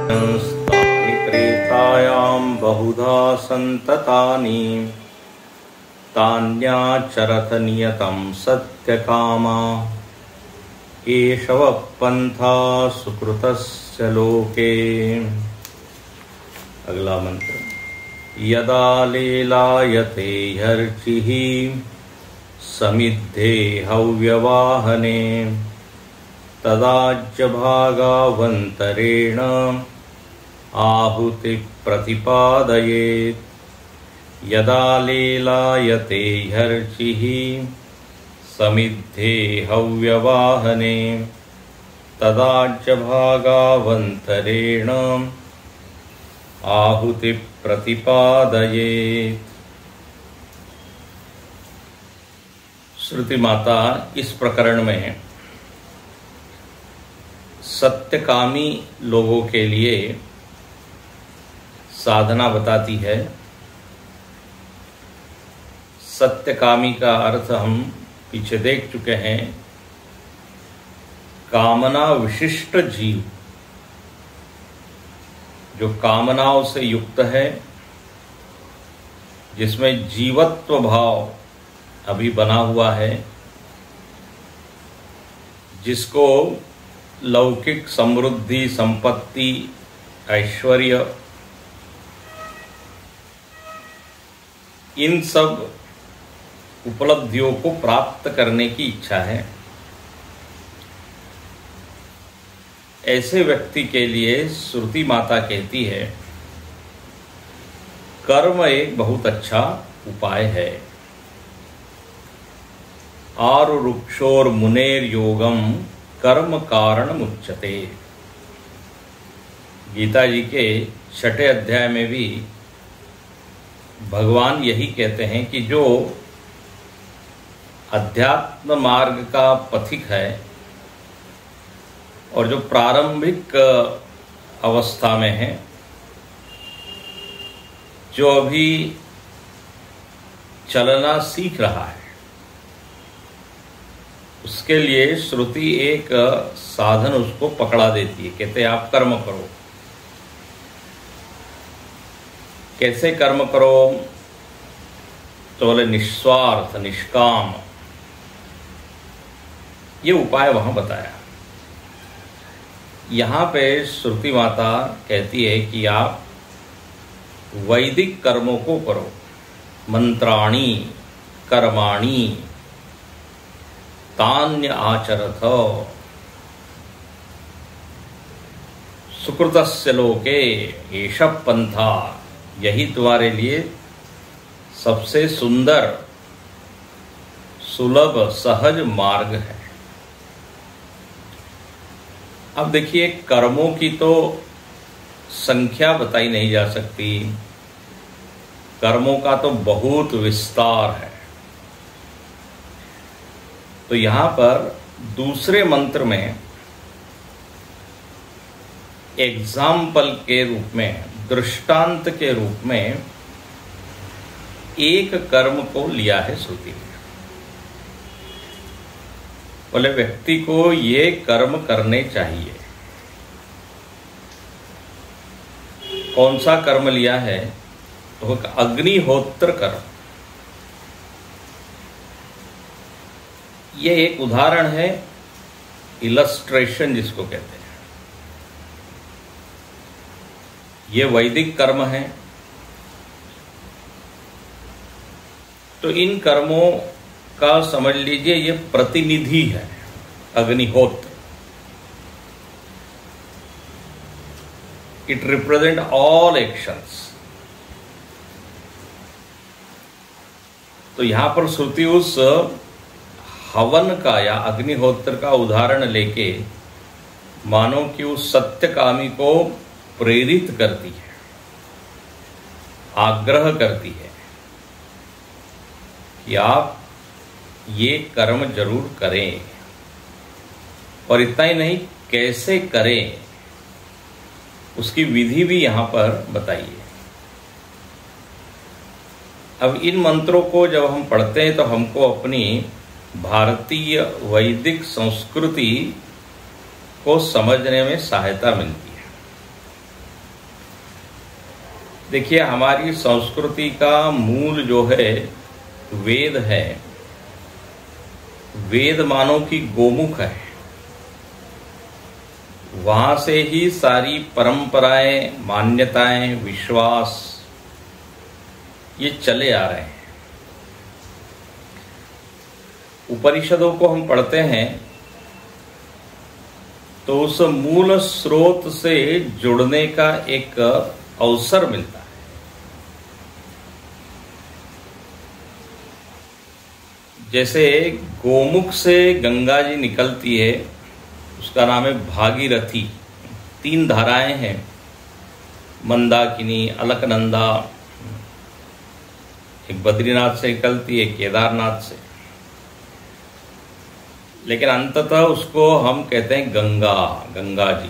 तानि त्रेतायां बहुधा सन्ततानि तान्याचरत नियतं सत्यकामा केशवः पन्था सुकृतस्य लोके। अगला मंत्र। यदा लीलायते हर्षिः समिद्धे हव्यवाहने तदाज्य भागावन्तरेण आहुति प्रतिपादयेत्। यदा लीलायते हर्षिः समिद्धे हव्यवाहने तदाज्य भागावन्तरेण आहुति प्रतिपादयेत्। श्रुति माता इस प्रकरण में सत्यकामी लोगों के लिए साधना बताती है। सत्यकामी का अर्थ हम पीछे देख चुके हैं। कामना विशिष्ट जीव, जो कामनाओं से युक्त है, जिसमें जीवत्व भाव अभी बना हुआ है, जिसको लौकिक समृद्धि, संपत्ति, ऐश्वर्य, इन सब उपलब्धियों को प्राप्त करने की इच्छा है। ऐसे व्यक्ति के लिए श्रुति माता कहती है, कर्म एक बहुत अच्छा उपाय है। आरुरुक्षोर मुनेर योगम कर्म कारण मुच्यते। गीता जी के 6ठे अध्याय में भी भगवान यही कहते हैं कि जो अध्यात्म मार्ग का पथिक है और जो प्रारंभिक अवस्था में है, जो अभी चलना सीख रहा है, उसके लिए श्रुति एक साधन उसको पकड़ा देती है। कहते हैं आप कर्म करो। कैसे कर्म करो? तो बोले निस्वार्थ, निष्काम। ये उपाय वहां बताया। यहां पे श्रुति माता कहती है कि आप वैदिक कर्मों को करो। मंत्राणि कर्माणि तान्य आचरथ सुकृतस्य लोके एष पंथा। यही तुम्हारे लिए सबसे सुंदर, सुलभ, सहज मार्ग है। अब देखिए, कर्मों की तो संख्या बताई नहीं जा सकती। कर्मों का तो बहुत विस्तार है। तो यहां पर दूसरे मंत्र में एग्जाम्पल के रूप में, दृष्टांत के रूप में एक कर्म को लिया है श्रुति ने। बोले व्यक्ति को ये कर्म करने चाहिए। कौन सा कर्म लिया है? तो अग्निहोत्र कर्म। ये एक उदाहरण है, इलस्ट्रेशन जिसको कहते हैं। ये वैदिक कर्म है। तो इन कर्मों का समझ लीजिए ये प्रतिनिधि है अग्निहोत्र। It represent all actions. तो यहां पर श्रुति उस हवन का या अग्निहोत्र का उदाहरण लेके मानो कि उस सत्यकामी को प्रेरित करती है, आग्रह करती है कि आप ये कर्म जरूर करें। और इतना ही नहीं, कैसे करें उसकी विधि भी यहां पर बताइए। अब इन मंत्रों को जब हम पढ़ते हैं तो हमको अपनी भारतीय वैदिक संस्कृति को समझने में सहायता मिलती है। देखिए, हमारी संस्कृति का मूल जो है वेद है। वेद मानव की गोमुख है। वहां से ही सारी परंपराएं, मान्यताएं, विश्वास ये चले आ रहे हैं। उपनिषदों को हम पढ़ते हैं तो उस मूल स्रोत से जुड़ने का एक अवसर मिलता है। जैसे गोमुख से गंगा जी निकलती है, उसका नाम है भागीरथी। 3 धाराएं हैं, मंदाकिनी, अलकनंदा। एक बद्रीनाथ से निकलती है, केदारनाथ से, लेकिन अंततः उसको हम कहते हैं गंगा, गंगा जी।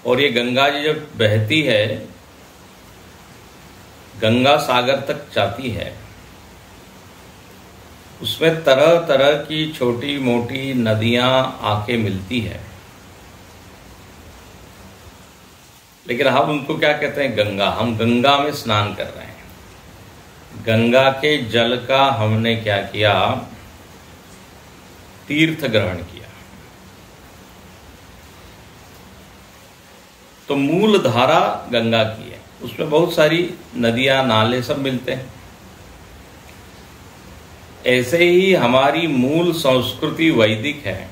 और ये गंगा जी जब बहती है, गंगा सागर तक जाती है, उसमें तरह तरह की छोटी मोटी नदियां आके मिलती है। लेकिन हम उनको क्या कहते हैं? गंगा। हम गंगा में स्नान कर रहे हैं। गंगा के जल का हमने क्या किया? तीर्थ ग्रहण किया। तो मूल धारा गंगा की है, उसमें बहुत सारी नदियां, नाले सब मिलते हैं। ऐसे ही हमारी मूल संस्कृति वैदिक है।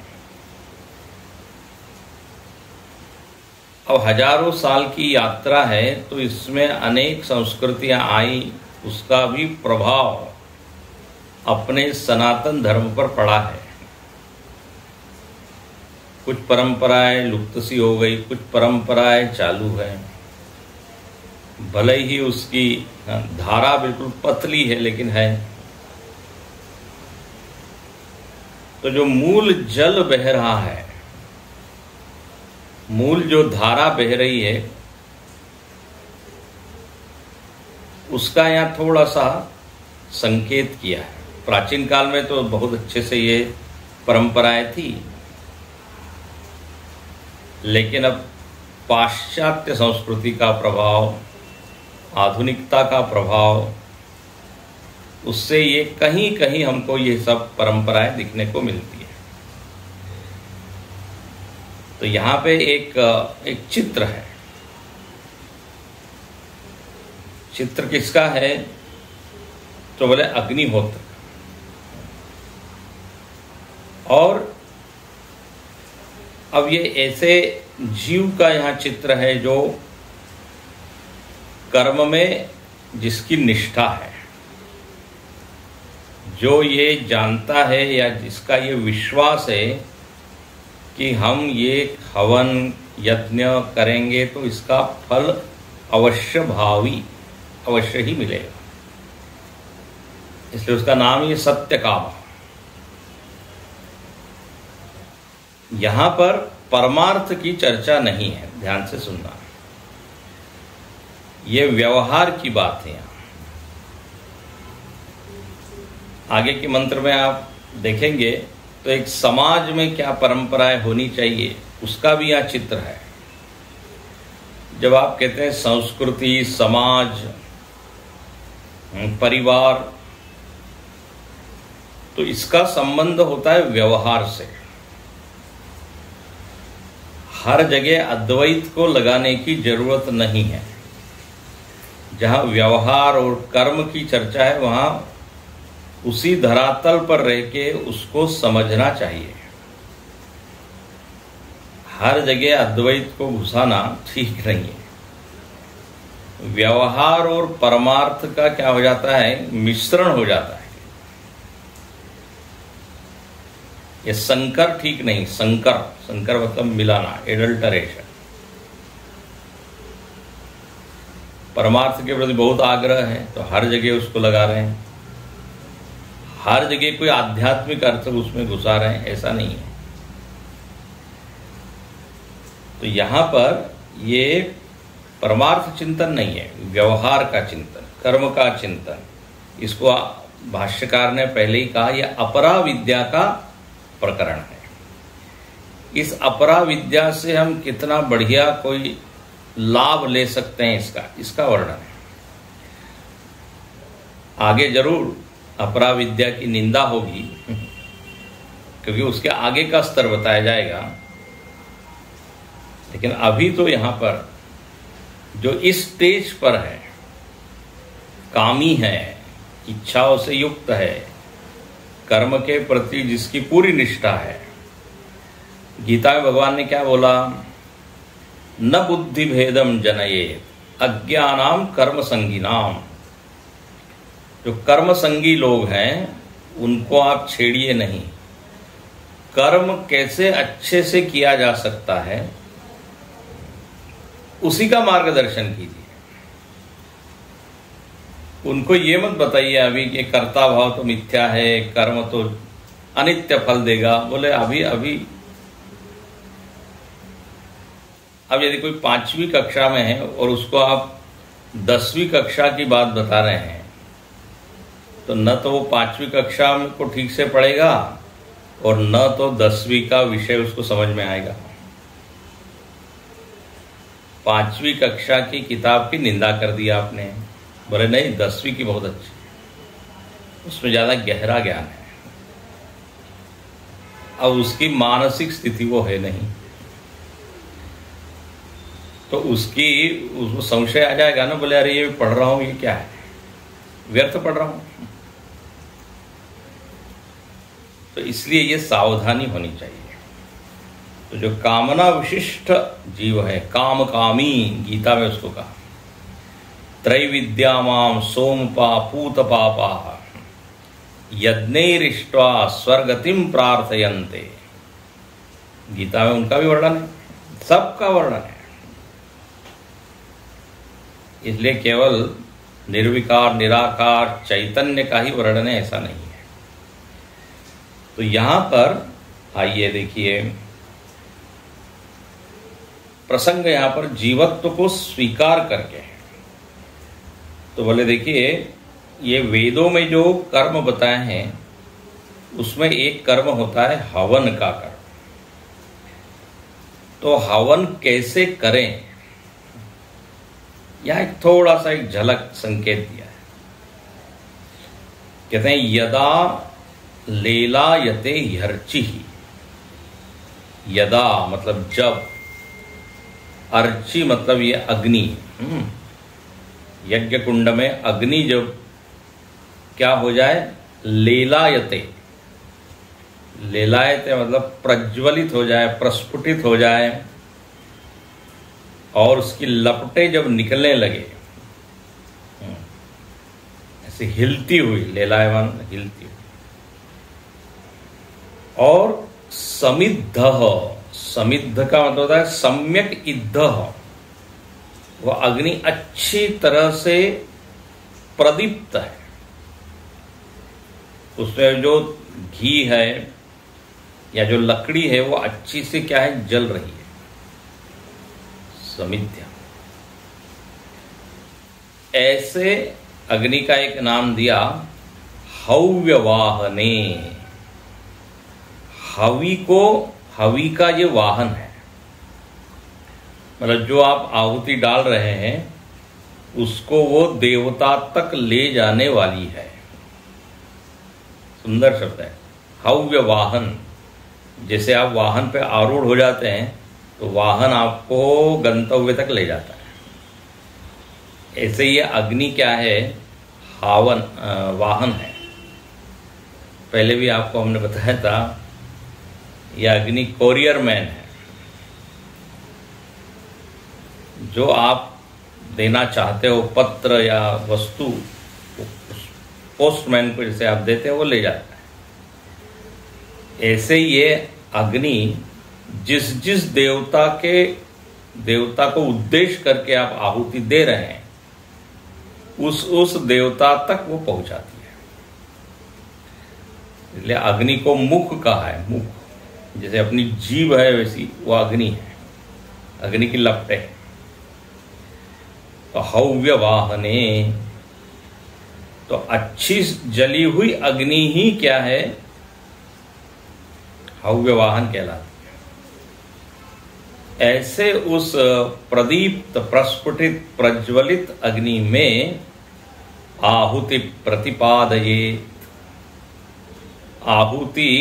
अब हजारों साल की यात्रा है, तो इसमें अनेक संस्कृतियां आई, उसका भी प्रभाव अपने सनातन धर्म पर पड़ा है। कुछ परंपराएं लुप्त सी हो गई, कुछ परंपराएं चालू है। भले ही उसकी धारा बिल्कुल पतली है, लेकिन है। तो जो मूल जल बह रहा है, मूल जो धारा बह रही है, उसका यहाँ थोड़ा सा संकेत किया है। प्राचीन काल में तो बहुत अच्छे से ये परंपराएं थी, लेकिन अब पाश्चात्य संस्कृति का प्रभाव, आधुनिकता का प्रभाव, उससे ये कहीं कहीं हमको ये सब परंपराएं दिखने को मिलती है। तो यहाँ पे एक चित्र है। चित्र किसका है? तो बोले अग्निहोत्र। और अब ये ऐसे जीव का यहाँ चित्र है जो कर्म में जिसकी निष्ठा है, जो ये जानता है या जिसका ये विश्वास है कि हम ये हवन यज्ञ करेंगे तो इसका फल अवश्य भावी, अवश्य ही मिलेगा। इसलिए उसका नाम ये सत्यकाम। यहां पर परमार्थ की चर्चा नहीं है, ध्यान से सुनना। ये व्यवहार की बात है। आगे के मंत्र में आप देखेंगे तो एक समाज में क्या परंपराएं होनी चाहिए, उसका भी यहाँ चित्र है। जब आप कहते हैं संस्कृति, समाज, परिवार, तो इसका संबंध होता है व्यवहार से। हर जगह अद्वैत को लगाने की जरूरत नहीं है। जहां व्यवहार और कर्म की चर्चा है, वहां उसी धरातल पर रह के उसको समझना चाहिए। हर जगह अद्वैत को घुसाना ठीक नहीं है। व्यवहार और परमार्थ का क्या हो जाता है? मिश्रण हो जाता है। ये संकर ठीक नहीं। संकर मतलब मिलाना, एडल्टरेशन। परमार्थ के प्रति बहुत आग्रह है तो हर जगह उसको लगा रहे हैं। हर जगह कोई आध्यात्मिक अर्थ उसमें घुसा रहे हैं, ऐसा नहीं है। तो यहां पर ये परमार्थ चिंतन नहीं है, व्यवहार का चिंतन, कर्म का चिंतन। इसको भाष्यकार ने पहले ही कहा, यह अपरा विद्या का प्रकरण है। इस अपरा विद्या से हम कितना बढ़िया कोई लाभ ले सकते हैं, इसका वर्णन है। आगे जरूर अपरा विद्या की निंदा होगी क्योंकि उसके आगे का स्तर बताया जाएगा, लेकिन अभी तो यहां पर जो इस स्टेज पर है, कामी है, इच्छाओं से युक्त है, कर्म के प्रति जिसकी पूरी निष्ठा है। गीता में भगवान ने क्या बोला? न बुद्धि भेदम जनयेत अज्ञानाम कर्म संगीनाम। जो कर्म संगी लोग हैं उनको आप छेड़िए नहीं। कर्म कैसे अच्छे से किया जा सकता है उसी का मार्गदर्शन कीजिए। उनको ये मत बताइए अभी कि कर्ता भाव तो मिथ्या है, कर्म तो अनित्य फल देगा। बोले अभी अब यदि कोई 5वीं कक्षा में है और उसको आप 10वीं कक्षा की बात बता रहे हैं तो न तो वो 5वीं कक्षा को ठीक से पढ़ेगा और न तो 10वीं का विषय उसको समझ में आएगा। 5वीं कक्षा की किताब की निंदा कर दी आपने, बोले नहीं 10वीं की बहुत अच्छी, उसमें ज्यादा गहरा ज्ञान है। अब उसकी मानसिक स्थिति वो है नहीं, तो उसको संशय आ जाएगा ना, बोले अरे ये पढ़ रहा हूं, ये क्या है, व्यर्थ पढ़ रहा हूं। तो इसलिए ये सावधानी होनी चाहिए। तो जो कामना विशिष्ट जीव है, काम कामी, गीता में उसको कहा त्रैविद्यामाम सोमपा पूत पापा यज्ञैरिष्ट्वा स्वर्गतिम प्रार्थयन्ते। गीता में उनका भी वर्णन है, सबका वर्णन है। इसलिए केवल निर्विकार निराकार चैतन्य का ही वर्णन है ऐसा नहीं है। तो यहां पर आइए देखिए, प्रसंग यहां पर जीवत्व को स्वीकार करके है। तो बोले देखिए, ये वेदों में जो कर्म बताए हैं उसमें एक कर्म होता है हवन का कर्म। तो हवन कैसे करें, यहां थोड़ा सा एक झलक संकेत दिया है। कहते हैं यदा लेलायते ह्यर्चिः। यदा मतलब जब, अर्ची मतलब ये अग्नि। यज्ञ कुंड में अग्नि जब क्या हो जाए, लेलायते, लेलायते मतलब प्रज्वलित हो जाए, प्रस्फुटित हो जाए, और उसकी लपटें जब निकलने लगे, ऐसे हिलती हुई, लेलायमान हिलती हुई, और समिद्ध, समिद्ध का मतलब होता है सम्यक इद्ध, वह अग्नि अच्छी तरह से प्रदीप्त है, उसमें जो घी है या जो लकड़ी है वो अच्छी से क्या है, जल रही है, समिध्या। ऐसे अग्नि का एक नाम दिया हव्यवाहने। हवि को, हवि का ये वाहन है, मतलब जो आप आहुति डाल रहे हैं उसको वो देवता तक ले जाने वाली है। सुंदर शब्द है, हव्य वाहन। जैसे आप वाहन पे आरूढ़ हो जाते हैं तो वाहन आपको गंतव्य तक ले जाता है। ऐसे ये अग्नि क्या है, हावन वाहन है। पहले भी आपको हमने बताया था, यह अग्नि कोरियर मैन है। जो आप देना चाहते हो पत्र या वस्तु, पोस्टमैन को जैसे आप देते हैं वो ले जाता है। ऐसे ये अग्नि जिस जिस देवता को उद्देश्य करके आप आहुति दे रहे हैं उस देवता तक वो पहुंचाती है। इसलिए अग्नि को मुख कहा है। मुख जैसे अपनी जीभ है वैसी वो अग्नि है, अग्नि की लपटें है। तो हव्य वाहने, तो अच्छी जली हुई अग्नि ही क्या है, हव्य वाहन कहलाती है। ऐसे उस प्रदीप्त प्रस्फुटित प्रज्वलित अग्नि में आहुति प्रतिपादये, आहुति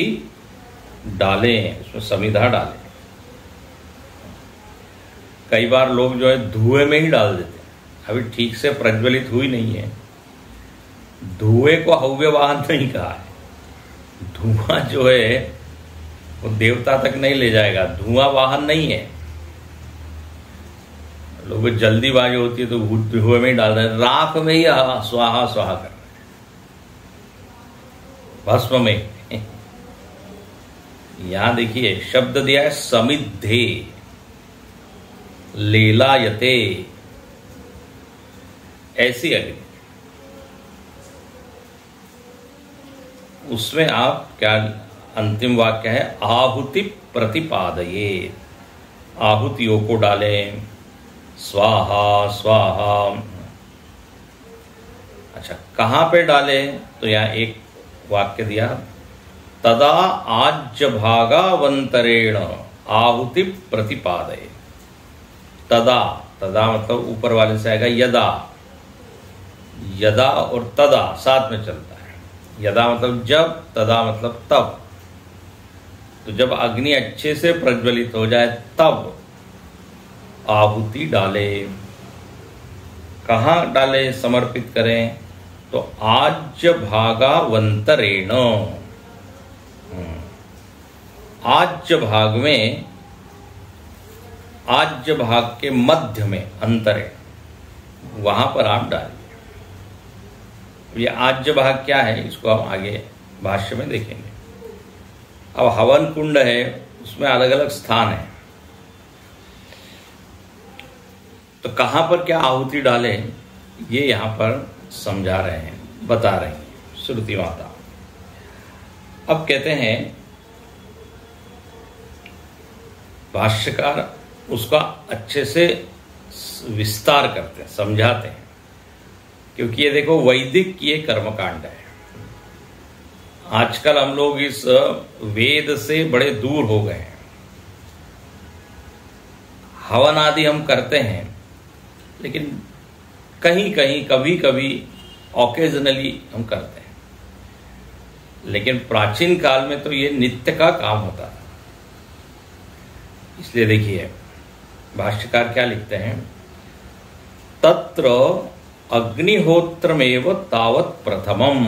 डालें, उसमें समिधा डालें। कई बार लोग जो है धुएं में ही डाल देते हैं, अभी ठीक से प्रज्वलित हुई नहीं है। धुएं को हव्य वाहन नहीं कहा है। धुआं जो है वो देवता तक नहीं ले जाएगा, धुआं वाहन नहीं है। लोग जल्दीबाजी होती है तो धुएं में ही डाल रहे हैं, राख में ही स्वाहा स्वाहा कर रहे हैं, भस्म में। यहां देखिए शब्द दिया है समिद्धे लीलायते, ऐसी अग्नि। उसमें आप क्या, अंतिम वाक्य है आहुति प्रतिपादये, आहुतियों को डालें, स्वाहा स्वाहा। अच्छा, कहां पे डालें? तो यहां एक वाक्य दिया, तदा आज्य भागावंतरेण आहुति प्रतिपादये। तदा, तदा मतलब ऊपर वाले से आएगा यदा, यदा और तदा साथ में चलता है। यदा मतलब जब, तदा मतलब तब। तो जब अग्नि अच्छे से प्रज्वलित हो जाए तब आहुति डाले। कहाँ डाले, समर्पित करें? तो आज्य भागावंतरेण, आज्य भाग में, आज्य भाग के मध्य में अंतरे, वहां पर आप डालिए। ये आज्य भाग क्या है, इसको हम आगे भाष्य में देखेंगे। अब हवन कुंड है, उसमें अलग अलग स्थान है, तो कहां पर क्या आहुति डाले ये यहां पर समझा रहे हैं, बता रहे हैं श्रुति माता। अब कहते हैं भाष्यकार उसका अच्छे से विस्तार करते हैं, समझाते हैं, क्योंकि ये देखो वैदिक ये कर्मकांड है। आजकल हम लोग इस वेद से बड़े दूर हो गए हैं। हवन आदि हम करते हैं, लेकिन कहीं कहीं कभी कभी ऑकेजनली हम करते हैं, लेकिन प्राचीन काल में तो ये नित्य का काम होता था। इसलिए देखिए भाष्यकार क्या लिखते हैं, तत्र अग्निहोत्रमेव तावत् प्रथमम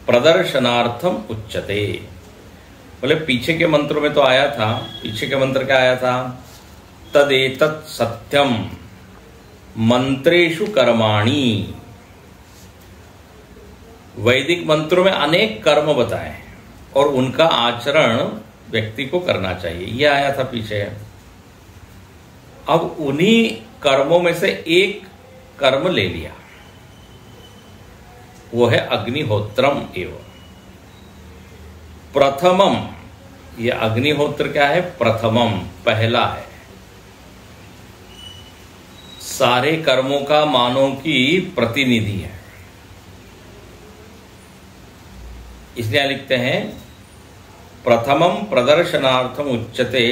प्रदर्शनार्थम उच्यते। बोले पीछे के मंत्रों में तो आया था, पीछे के मंत्र क्या आया था, तदेतत् सत्यम मंत्रेषु कर्माणि। वैदिक मंत्रों में अनेक कर्म बताए हैं और उनका आचरण व्यक्ति को करना चाहिए, यह आया था पीछे। अब उन्हीं कर्मों में से एक कर्म ले लिया, वो है अग्निहोत्रम एव प्रथमम। ये अग्निहोत्र क्या है, प्रथमम, पहला है। सारे कर्मों का मानव की प्रतिनिधि है। इसलिए लिखते हैं प्रथमम प्रदर्शनार्थम उच्यते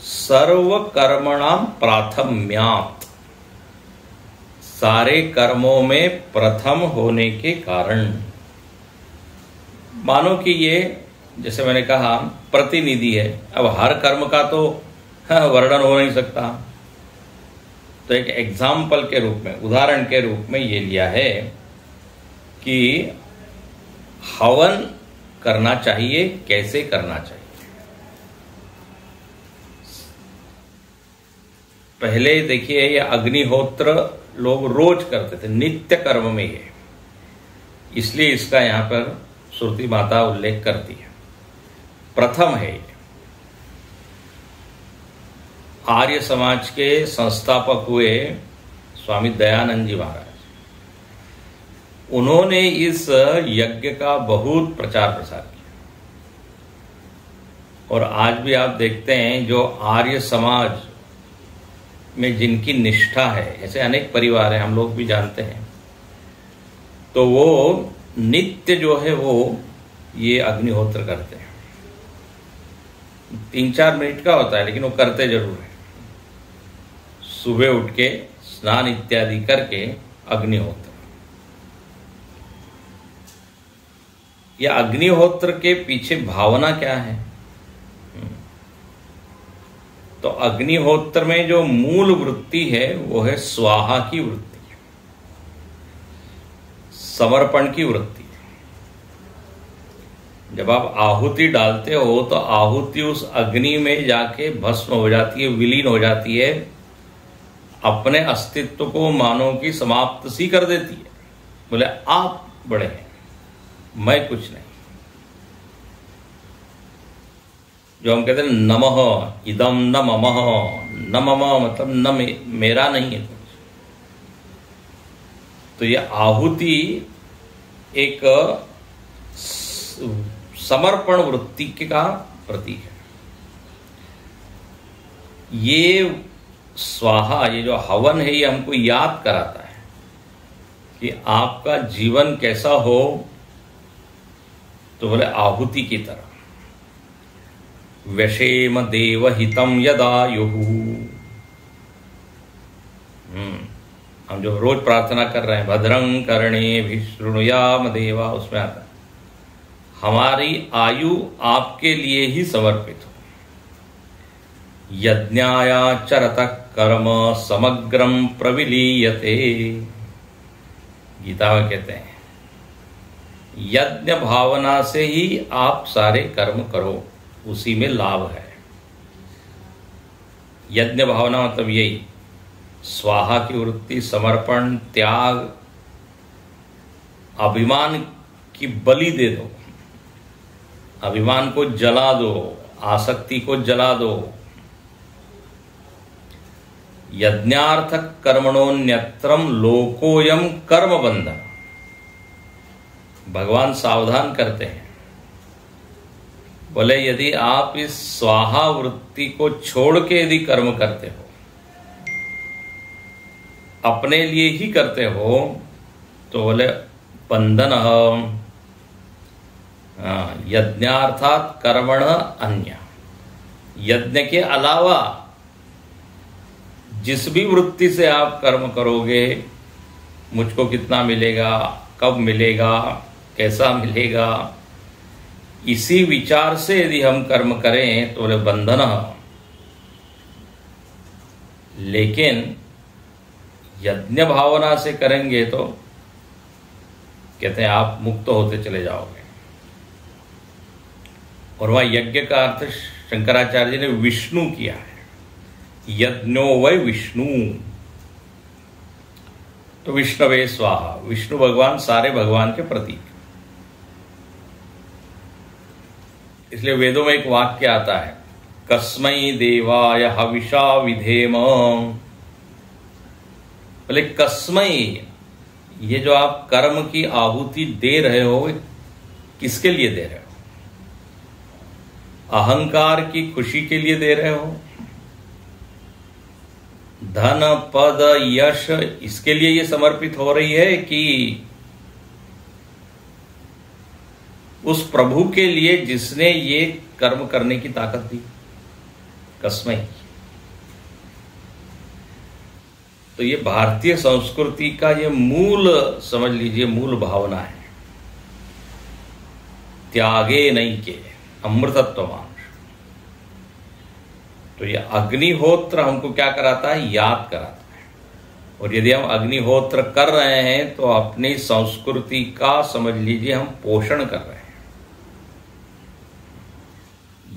सर्व कर्मणाम प्राथम्यात्। सारे कर्मों में प्रथम होने के कारण मानो कि ये, जैसे मैंने कहा, प्रतिनिधि है। अब हर कर्म का तो वर्णन हो नहीं सकता, तो एक एग्जाम्पल के रूप में, उदाहरण के रूप में ये लिया है कि हवन करना चाहिए, कैसे करना चाहिए। पहले देखिए ये अग्निहोत्र लोग रोज करते थे, नित्य कर्म में ये, इसलिए इसका यहां पर श्रुति माता उल्लेख करती है, प्रथम है। आर्य समाज के संस्थापक हुए स्वामी दयानंद जी महाराज, उन्होंने इस यज्ञ का बहुत प्रचार प्रसार किया। और आज भी आप देखते हैं जो आर्य समाज में जिनकी निष्ठा है, ऐसे अनेक परिवार हैं, हम लोग भी जानते हैं, तो वो नित्य जो है वो ये अग्निहोत्र करते हैं। 3-4 मिनट का होता है, लेकिन वो करते जरूर है। सुबह उठ के स्नान इत्यादि करके अग्निहोत्र। या अग्निहोत्र के पीछे भावना क्या है? तो अग्निहोत्र में जो मूल वृत्ति है वो है स्वाहा की वृत्ति, समर्पण की वृत्ति। जब आप आहुति डालते हो तो आहुति उस अग्नि में जाके भस्म हो जाती है, विलीन हो जाती है, अपने अस्तित्व को मानो की समाप्त सी कर देती है। बोले आप बड़े हैं, मैं कुछ नहीं। जो हम कहते हैं नमः इदम न ममः, न मम मतलब न मेरा नहीं है कुछ। तो ये आहुति एक समर्पण वृत्ति का प्रतीक है। ये स्वाहा, ये जो हवन है, ये हमको याद कराता है कि आपका जीवन कैसा हो। तो बोले आहुति की तरह, व्यशेम देवहितम यदायुः। हम जो रोज प्रार्थना कर रहे हैं, भद्रं कर्णेभिः शृणुयाम देवा, उसमें आता है हमारी आयु आपके लिए ही समर्पित हो। यज्ञायाचरत कर्म समग्रम प्रविलीयते, गीता में कहते हैं यज्ञ भावना से ही आप सारे कर्म करो, उसी में लाभ है। यज्ञ भावना मतलब यही, स्वाहा की वृत्ति, समर्पण, त्याग, अभिमान की बलि दे दो, अभिमान को जला दो, आसक्ति को जला दो। यज्ञार्थ कर्मणोन्यत्रम लोकोयम कर्म बंधन। भगवान सावधान करते हैं, बोले यदि आप इस स्वाहा वृत्ति को छोड़ के यदि कर्म करते हो, अपने लिए ही करते हो, तो बोले बंधन यज्ञार्थात कर्मण अन्य। यज्ञ के अलावा जिस भी वृत्ति से आप कर्म करोगे, मुझको कितना मिलेगा, कब मिलेगा, कैसा मिलेगा, इसी विचार से यदि हम कर्म करें तो बोले बंधन। लेकिन यज्ञ भावना से करेंगे तो कहते हैं आप मुक्त होते चले जाओगे। और वह यज्ञ का अर्थ शंकराचार्य जी ने विष्णु किया है, यज्ञो वै विष्णु। तो विष्णवे स्वाहा, विष्णु भगवान सारे भगवान के प्रतीक। इसलिए वेदों में एक वाक्य आता है, कस्मै देवाय हविषा विधेम। बोले कस्मै, ये जो आप कर्म की आहुति दे रहे हो, किसके लिए दे रहे हो? अहंकार की खुशी के लिए दे रहे हो? धन पद यश इसके लिए ये समर्पित हो रही है कि उस प्रभु के लिए जिसने ये कर्म करने की ताकत दी? कस्मै। तो ये भारतीय संस्कृति का ये मूल, समझ लीजिए, मूल भावना है। त्यागे नहीं के अमृतत्वमांश। तो ये अग्निहोत्र हमको क्या कराता है? याद कराता है। और यदि हम अग्निहोत्र कर रहे हैं तो अपनी संस्कृति का, समझ लीजिए, हम पोषण कर रहे हैं।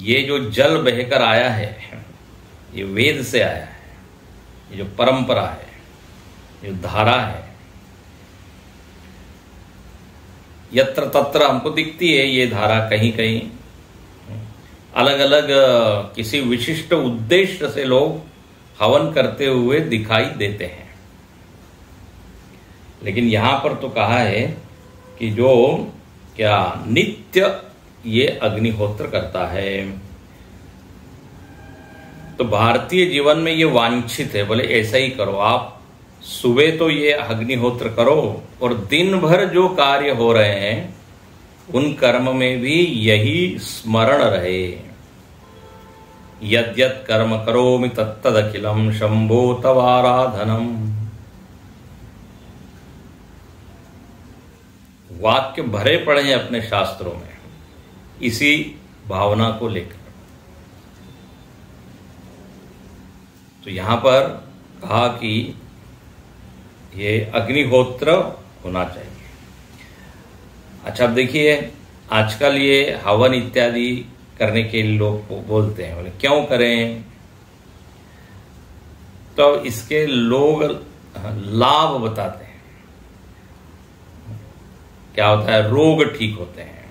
ये जो जल बहकर आया है, ये वेद से आया है, ये जो परंपरा है, जो धारा है, यत्र तत्र हमको दिखती है ये धारा, कहीं कहीं अलग अलग किसी विशिष्ट उद्देश्य से लोग हवन करते हुए दिखाई देते हैं। लेकिन यहां पर तो कहा है कि जो क्या नित्य ये अग्निहोत्र करता है। तो भारतीय जीवन में ये वांछित है, बोले ऐसा ही करो आप। सुबह तो ये अग्निहोत्र करो और दिन भर जो कार्य हो रहे हैं उन कर्म में भी यही स्मरण रहे। यद्यत् कर्म करोमि तत्तदखिलम शंभो तवाराधनम। वाक्य भरे पड़े हैं अपने शास्त्रों में इसी भावना को लेकर। तो यहां पर कहा कि ये अग्निहोत्र होना चाहिए। अच्छा, अब देखिए आजकल ये हवन इत्यादि करने के लिए लोग बोलते हैं, बोले क्यों करें? तो इसके लोग लाभ बताते हैं। क्या होता है? रोग ठीक होते हैं,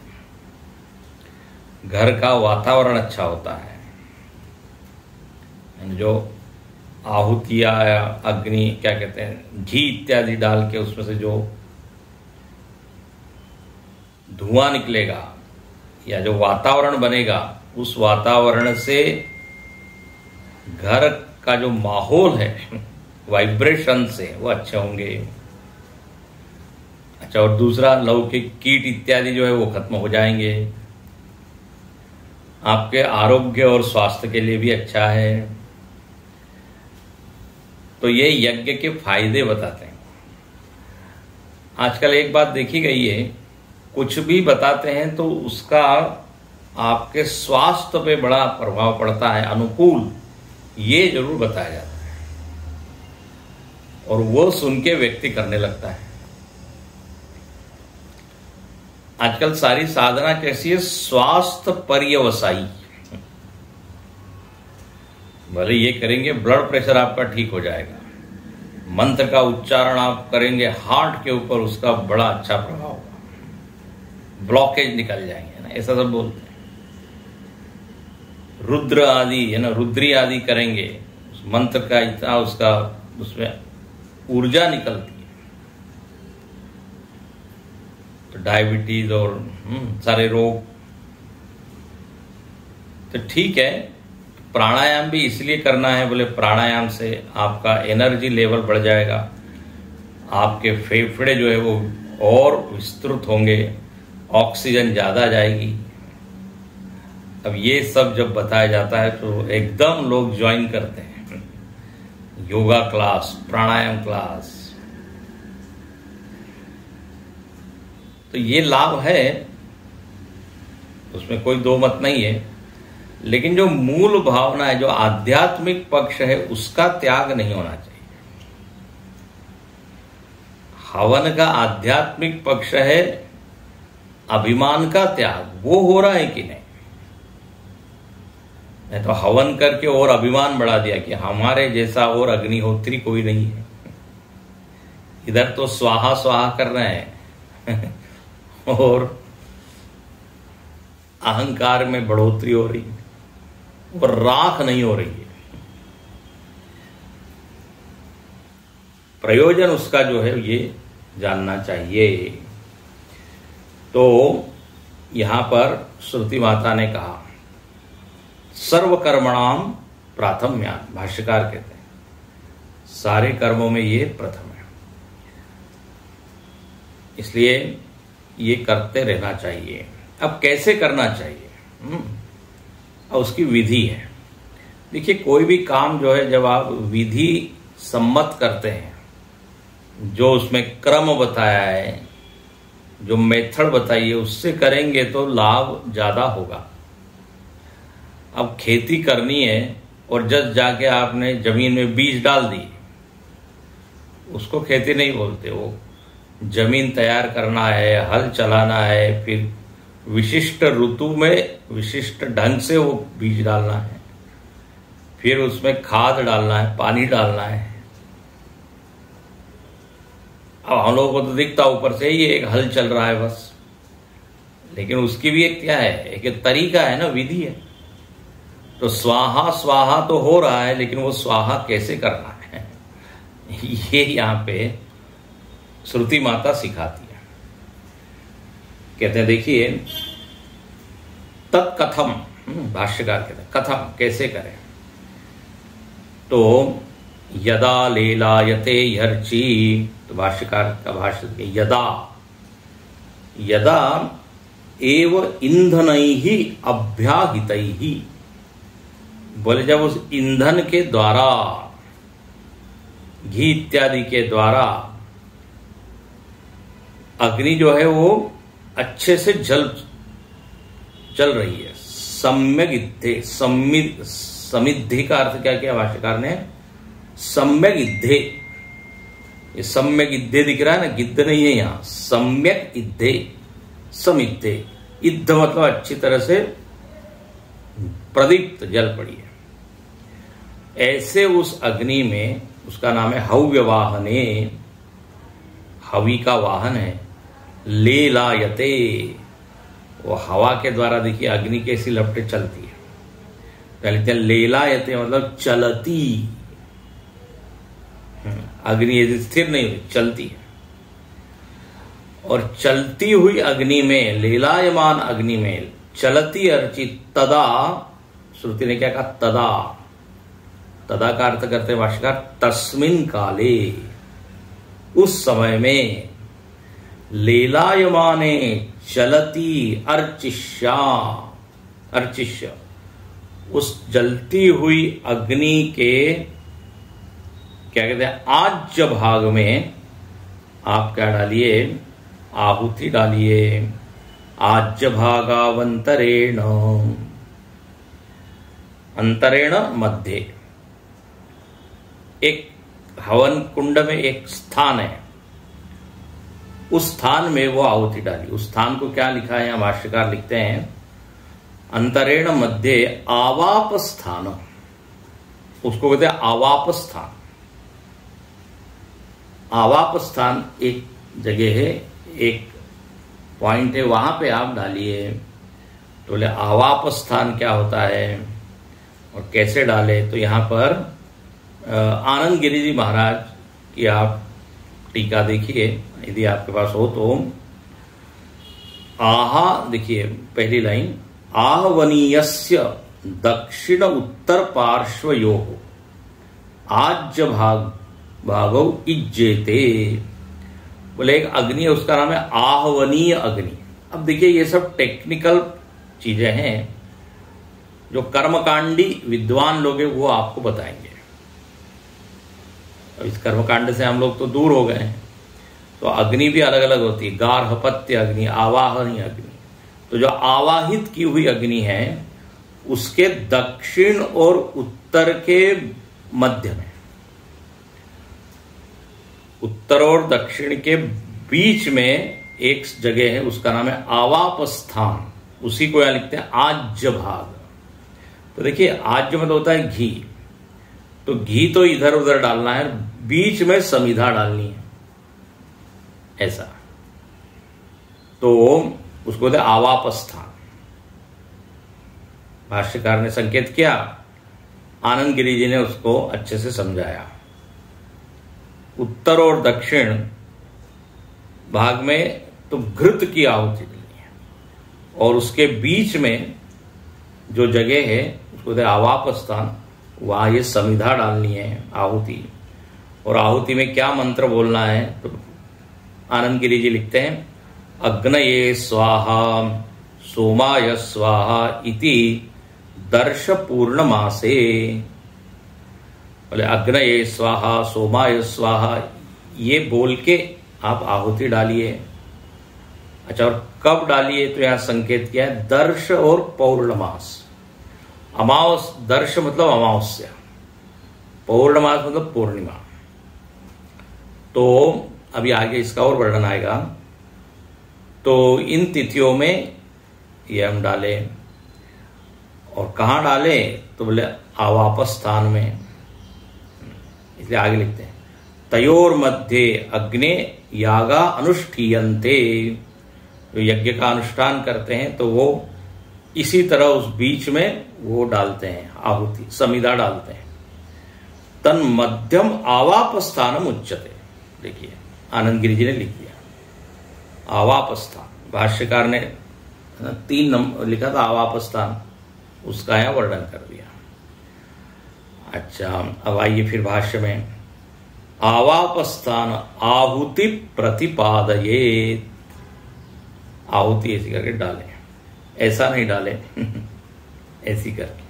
घर का वातावरण अच्छा होता है, जो आहुतिया या अग्नि क्या कहते हैं, घी इत्यादि डाल के उसमें से जो धुआं निकलेगा या जो वातावरण बनेगा, उस वातावरण से घर का जो माहौल है वाइब्रेशन से वो अच्छे होंगे। अच्छा, और दूसरा लौकिक कीट इत्यादि जो है वो खत्म हो जाएंगे। आपके आरोग्य और स्वास्थ्य के लिए भी अच्छा है। तो ये यज्ञ के फायदे बताते हैं। आजकल एक बात देखी गई है, कुछ भी बताते हैं तो उसका आपके स्वास्थ्य पे बड़ा प्रभाव पड़ता है, अनुकूल, ये जरूर बताया जाता है और वो सुन के व्यक्ति करने लगता है। आजकल सारी साधना कैसी है? स्वास्थ्य पर्यवसायी। भले ये करेंगे ब्लड प्रेशर आपका ठीक हो जाएगा, मंत्र का उच्चारण आप करेंगे हार्ट के ऊपर उसका बड़ा अच्छा प्रभाव होगा, ब्लॉकेज निकल जाएंगे ना, ऐसा सब बोलते हैं। रुद्र आदि है ना, रुद्री आदि करेंगे, उस मंत्र का इतना उसका उसमें ऊर्जा निकलती है। तो डायबिटीज और सारे रोग। तो ठीक है, प्राणायाम भी इसलिए करना है, बोले प्राणायाम से आपका एनर्जी लेवल बढ़ जाएगा, आपके फेफड़े जो है वो और विस्तृत होंगे, ऑक्सीजन ज्यादा जाएगी। अब ये सब जब बताया जाता है तो एकदम लोग ज्वाइन करते हैं, योगा क्लास, प्राणायाम क्लास। तो ये लाभ है, उसमें कोई दो मत नहीं है, लेकिन जो मूल भावना है, जो आध्यात्मिक पक्ष है, उसका त्याग नहीं होना चाहिए। हवन का आध्यात्मिक पक्ष है अभिमान का त्याग, वो हो रहा है कि नहीं? तो हवन करके और अभिमान बढ़ा दिया कि हमारे जैसा और अग्निहोत्री कोई नहीं है। इधर तो स्वाहा स्वाहा कर रहे हैं और अहंकार में बढ़ोतरी हो रही है और राख नहीं हो रही है। प्रयोजन उसका जो है ये जानना चाहिए। तो यहां पर श्रुति माता ने कहा सर्वकर्मणाम प्राथम्यात्, भाष्यकार कहते हैं सारे कर्मों में ये प्रथम है, इसलिए ये करते रहना चाहिए। अब कैसे करना चाहिए? अब उसकी विधि है। देखिए, कोई भी काम जो है जब आप विधि सम्मत करते हैं, जो उसमें क्रम बताया है, जो मेथड बताई है, उससे करेंगे तो लाभ ज्यादा होगा। अब खेती करनी है और जस्ट जाके आपने जमीन में बीज डाल दी, उसको खेती नहीं बोलते। वो जमीन तैयार करना है, हल चलाना है, फिर विशिष्ट ऋतु में विशिष्ट ढंग से वो बीज डालना है, फिर उसमें खाद डालना है, पानी डालना है। अब हम लोगों को तो दिखता ऊपर से ये एक हल चल रहा है बस, लेकिन उसकी भी एक क्या है, एक तरीका है ना, विधि है। तो स्वाहा स्वाहा तो हो रहा है, लेकिन वो स्वाहा कैसे करना है ये यहां पे श्रुति माता सिखाती है। कहते हैं देखिए, तत्कथम, भाष्यकार कहते हैं कथम, कैसे करें? तो यदा लेलायते हर्ची, तो भाष्यकार का भाष्य यदा यदा एव ईंधनैहि अभ्याहितैहि बोले जब उस ईंधन के द्वारा, घी इत्यादि के द्वारा अग्नि जो है वो अच्छे से जल रही है। सम्यक इद्धे, समिद्धि का अर्थ क्या किया भाष्यकार ने? सम्यक इद्धे। ये सम्यक इद्धे दिख रहा है ना, गिद्ध नहीं है यहां, सम्यक इद्धे, समिद्धे। इद्ध मतलब अच्छी तरह से प्रदीप्त जल पड़ी है। ऐसे उस अग्नि में, उसका नाम है हव्य वाहने, हवि का वाहन है। लेलायते, वो हवा के द्वारा देखिए अग्नि कैसी लपटे चलती है। कहते हैं लेलायते मतलब चलती। अग्नि यदि स्थिर नहीं हुई, चलती है। और चलती हुई अग्नि में, लीलायमान अग्नि में चलती अर्चित तदा, श्रुति ने क्या कहा? तदा। तदा का अर्थ करते हैं भाष्यकार तस्मिन काले, उस समय में, लीलायमाने चलती अर्चिष्या, अर्चिष्य, उस जलती हुई अग्नि के क्या कहते हैं? आज्य भाग में आप क्या डालिए? आहुति डालिए। आज्य भागावंतरेण, अंतरेण मध्य, एक हवन कुंड में एक स्थान है, उस स्थान में वो आहुति डाली। उस स्थान को क्या लिखा है? भाष्यकार लिखते हैं अंतरेण मध्य आवाप स्थान, उसको कहते हैं आवाप स्थान। आवाप स्थान एक जगह है, एक पॉइंट है, वहां पे आप डालिए। तो बोले आवाप स्थान क्या होता है और कैसे डाले? तो यहां पर आनंद गिरि जी महाराज की आप टीका देखिए, यदि आपके पास हो तो। आहा, देखिए पहली लाइन, आहवनीयस्य दक्षिण उत्तर पार्श्वयोः आज्य भागौ इज्जेते। बोले एक अग्नि है, उसका नाम है आहवनीय अग्नि। अब देखिए ये सब टेक्निकल चीजें हैं जो कर्मकांडी विद्वान लोग हैं वो आपको बताएंगे। अब इस कर्मकांड से हम लोग तो दूर हो गए हैं। तो अग्नि भी अलग अलग होती है, गार्हपत्य अग्नि, आवाहनीय अग्नि। तो जो आवाहित की हुई अग्नि है उसके दक्षिण और उत्तर के मध्य में, उत्तर और दक्षिण के बीच में एक जगह है, उसका नाम है आवाप स्थान। उसी को यहां लिखते हैं आज्य भाग। तो देखिए आज्य मतलब होता है घी, तो घी तो इधर उधर डालना है, बीच में समिधा डालनी है, ऐसा। तो उसको बोलते आवाप स्थान। भाष्यकार ने संकेत किया, आनंद गिरि जी ने उसको अच्छे से समझाया। उत्तर और दक्षिण भाग में तो घृत की आहुति देनी है, और उसके बीच में जो जगह है उसको कहते हैं आवाप स्थान, वहां ये समिधा डालनी है, आहुति। और आहुति में क्या मंत्र बोलना है? तो आनंद गिरि जी लिखते हैं अग्नये स्वाहा सोमाय स्वाहा इति दर्श पूर्णमासे। बोले अग्नये स्वाहा सोमाय स्वाहा ये बोल के आप आहुति डालिए। अच्छा, और कब डालिए? तो यहां संकेत किया है दर्श और पौर्णमास। अमावस, दर्श मतलब अमावस्या, पौर्णमास मतलब पूर्णिमा। तो अभी आगे इसका और वर्णन आएगा। तो इन तिथियों में ये हम डाले, और कहां डाले? तो बोले आवाप स्थान में, इसलिए आगे लिखते हैं तयोर मध्य अग्ने यागा अनुष्ठीयन्ते। जो यज्ञ का अनुष्ठान करते हैं तो वो इसी तरह उस बीच में वो डालते हैं आहुति, समिधा डालते हैं। तन मध्यम आवाप स्थानम उच्यते। देखिए आनंद गिरि जी ने लिख दिया आवाप स्थान। भाष्यकार ने 3 नंबर लिखा था आवाप स्थान, उसका यहां वर्णन कर दिया। अच्छा, अब आइए फिर भाष्य में। आवाप स्थान आहुति प्रतिपादयेत। आहुति ऐसी करके डाले, ऐसा नहीं डाले ऐसी करके।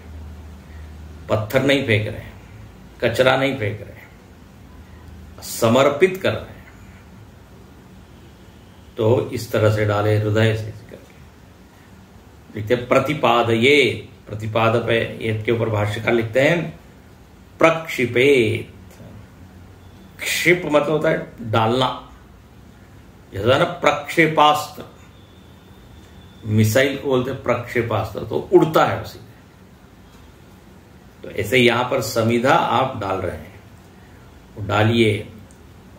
पत्थर नहीं फेंक रहे हैं, कचरा नहीं फेंक रहे हैं, समर्पित कर रहे हैं। तो इस तरह से डाले हृदय से करके लिखते प्रतिपादये, प्रतिपाद पे ये के ऊपर भाष्यकार लिखते हैं प्रक्षिपेत। क्षिप मतलब होता है डालना, जैसा ना प्रक्षेपास्त्र, मिसाइल को बोलते हैं प्रक्षेपास्त्र, तो उड़ता है उसी में। तो ऐसे यहां पर समिधा आप डाल रहे हैं, डालिए।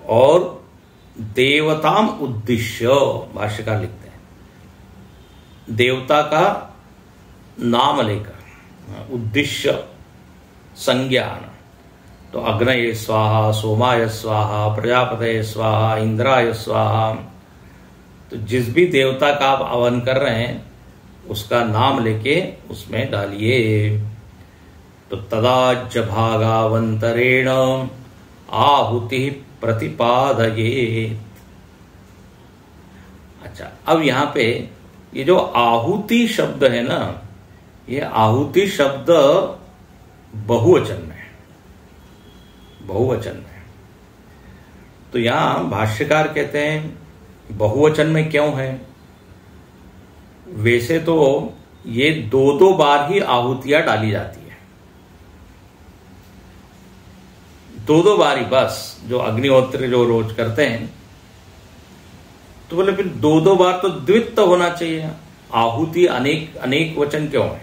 और देवताम उद्देश्य, भाष्यकार लिखते हैं देवता का नाम लेकर, उद्देश्य संज्ञान। तो अग्नये स्वाहा, सोमाय स्वाहा, प्रजापतये स्वाहा, इंद्राय स्वाहा। तो जिस भी देवता का आप हवन कर रहे हैं उसका नाम लेके उसमें डालिए। तो तदाज भागावंतरेण आहुति प्रतिपादयेत। अच्छा, अब यहां पे ये जो आहुति शब्द है ना, ये आहुति शब्द बहुवचन में है, बहुवचन में। तो यहां भाष्यकार कहते हैं बहुवचन में क्यों है? वैसे तो ये दो दो बार ही आहुतियां डाली जाती है, दो दो बार ही बस, जो अग्निहोत्र जो रोज करते हैं। तो बोले फिर दो दो बार तो द्वित्व होना चाहिए, आहुति अनेक अनेक वचन क्यों है?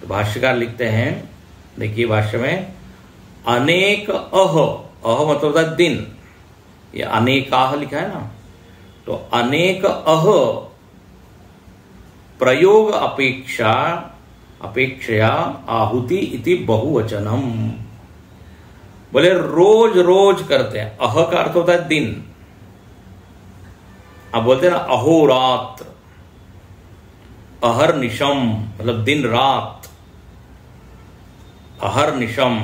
तो भाष्यकार लिखते हैं, देखिए भाष्य में, अनेक अह, अह मतलब होता है दिन, ये अनेकाह लिखा है ना, तो अनेक अह प्रयोग अपेक्षा अपेक्षया आहुति इति बहुवचनम। बोले रोज रोज करते हैं, अह का अर्थ होता है दिन। आप बोलते हैं ना अहोरात्र, अहर्निशम मतलब दिन रात, अहर्निशम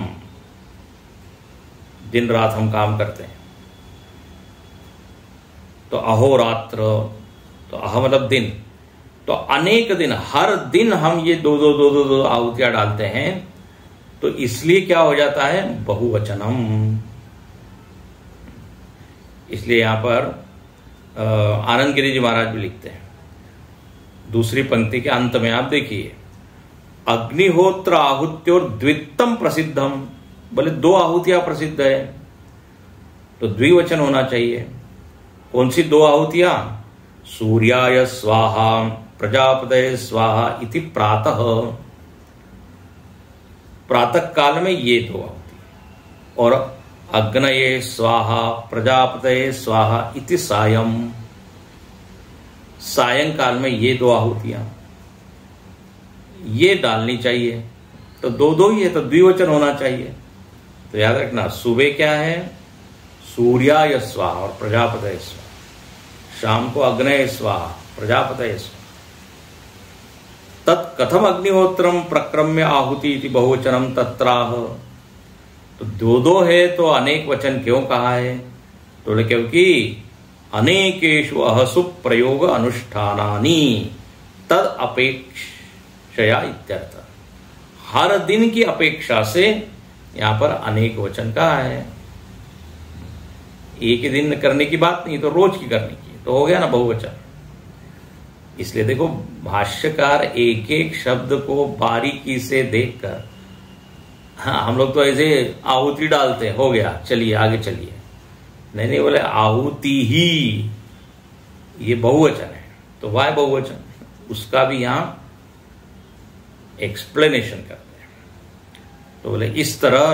दिन रात हम काम करते हैं। तो अहोरात्र, तो अह मतलब दिन, तो अनेक दिन, हर दिन हम ये दो दो दो दो दो आहुतियां डालते हैं, तो इसलिए क्या हो जाता है बहुवचनम। इसलिए यहां पर आनंद गिरी जी महाराज भी लिखते हैं दूसरी पंक्ति के अंत में, आप देखिए, अग्निहोत्र आहुत्योर द्वित्तम प्रसिद्धम। बोले दो आहुतियां प्रसिद्ध है, तो द्विवचन होना चाहिए। कौन सी दो आहुतियां? सूर्याय स्वाहा, प्रजापतये स्वाहा इति प्रातः, प्रातः काल में ये दो आहुति, और अग्नये स्वाहा, प्रजापतये स्वाहा इति सायं, सायंकाल में ये दो आहुतियां ये डालनी चाहिए। तो दो दो ही है, तो द्विवचन होना चाहिए। तो याद रखना, सुबह क्या है? सूर्याय स्वाहा और प्रजापतये स्वाहा, शाम को अग्नये स्वाहा, प्रजापतये स्वाहा। तत्कथम अग्निहोत्रम प्रक्रम्य आहुति इति बहुवचनम तत्राह। तो दो दो है तो अनेक वचन क्यों कहा है? तो क्योंकि अनेकेषु अहसु प्रयोग अनुष्ठानानि तद अपेक्षया इत्यर्थ। हर दिन की अपेक्षा से यहां पर अनेक वचन कहा है। एक ही दिन करने की बात नहीं, तो रोज की करने की, तो हो गया ना बहुवचन। इसलिए देखो, भाष्यकार एक एक शब्द को बारीकी से देखकर, हाँ हम लोग तो ऐसे आहुति डालते हैं, हो गया चलिए आगे चलिए, नहीं बोले आहुति ही ये बहुवचन है, तो वाय बहुवचन, उसका भी यहां एक्सप्लेनेशन करते हैं। तो बोले इस तरह